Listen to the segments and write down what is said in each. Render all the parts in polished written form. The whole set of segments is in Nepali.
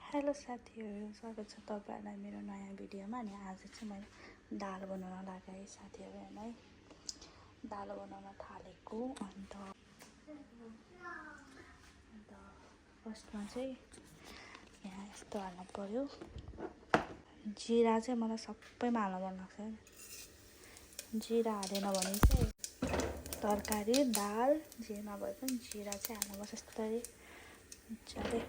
हेलो साथीहरू, स्वागत छ तपाईँहरूलाई मेरो नयाँ भिडियोमा। अनि आज चाहिँ मैले दाल बनाउन लगाएँ साथीहरू। है दाल बनाउन थालेको। अन्त फर्स्टमा चाहिँ यहाँ यस्तो हाल्नु पर्यो। जिरा चाहिँ मलाई सबैमा हाल्न मन लाग्छ। जिरा हालेन भने चाहिँ तरकारी दाल जेमा भए पनि जिरा चाहिँ हाल्नुपर्छ। यस्तरी मजाले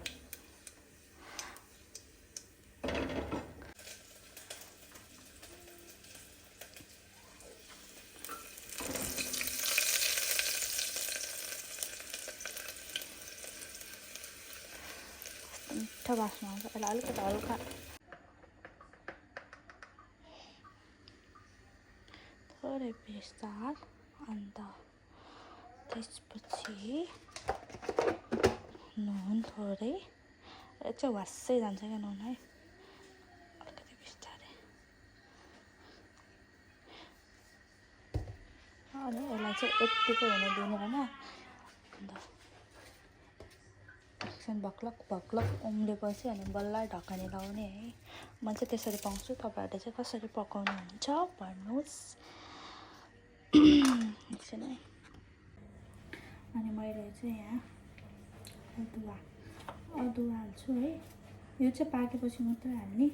मिठो बास्ना आउँछ। यसलाई अलिकति हल्का थोरै बेसार, अन्त त्यसपछि नुन थोरै। यो चाहिँ वास्सै जान्छ क्या नुन, है अलिकति बिस्तारै। अनि यसलाई चाहिँ यत्तिकै हुन दिनु होइन। अन्त एकछिन भक्लक उम्लेपछि अनि बल्ल ढकनी लगाउने है। म चाहिँ त्यसरी पकाउँछु। तपाईँहरूले चाहिँ कसरी पकाउनुहुन्छ भन्नुहोस्। एकछिन है। अनि मैले चाहिँ यहाँ अदुवा हाल्छु है। यो चाहिँ पाकेपछि मात्रै हाल्ने,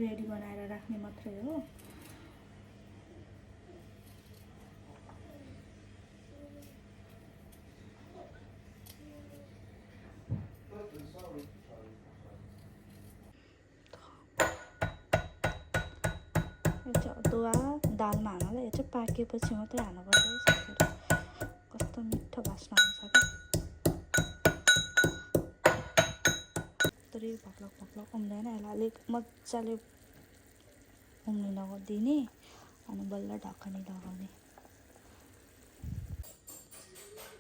रेडी बनाएर राख्ने मात्रै हो। यो चाहिँ अदुवा दालमा हाल्नलाई, यो चाहिँ पाकेपछि मात्रै हाल्नुपर्छ है साथीहरू। कस्तो मिठो बास्ना आउँछ क्या। यस्तरी भक्लक उम्लेन, यसलाई अलिक मजाले उम्लिन दिने अनि बल्ल ढकनी लगाउने।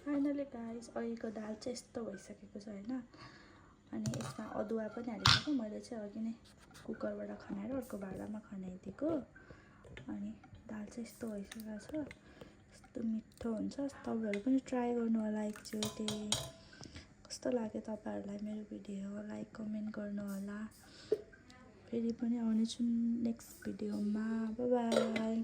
फाइनली गाइस, अहिलेको दाल चाहिँ यस्तो भइसकेको छ होइन। अनि यसमा अदुवा पनि हालिसकेँ मैले चाहिँ अघि नै कुकरबाट खनाएर अर्को भाँडामा खनाइदिएको। अनि दाल चाहिँ यस्तो भइसकेको छ। यस्तो मिठो हुन्छ। तपाईँहरू पनि ट्राई गर्नु होला एकचोटि। कस्तो लाग्यो तपाईँहरूलाई मेरो भिडियो, लाइक कमेन्ट गर्नु होला। फेरि पनि आउनेछु नेक्स्ट भिडियोमा। By by.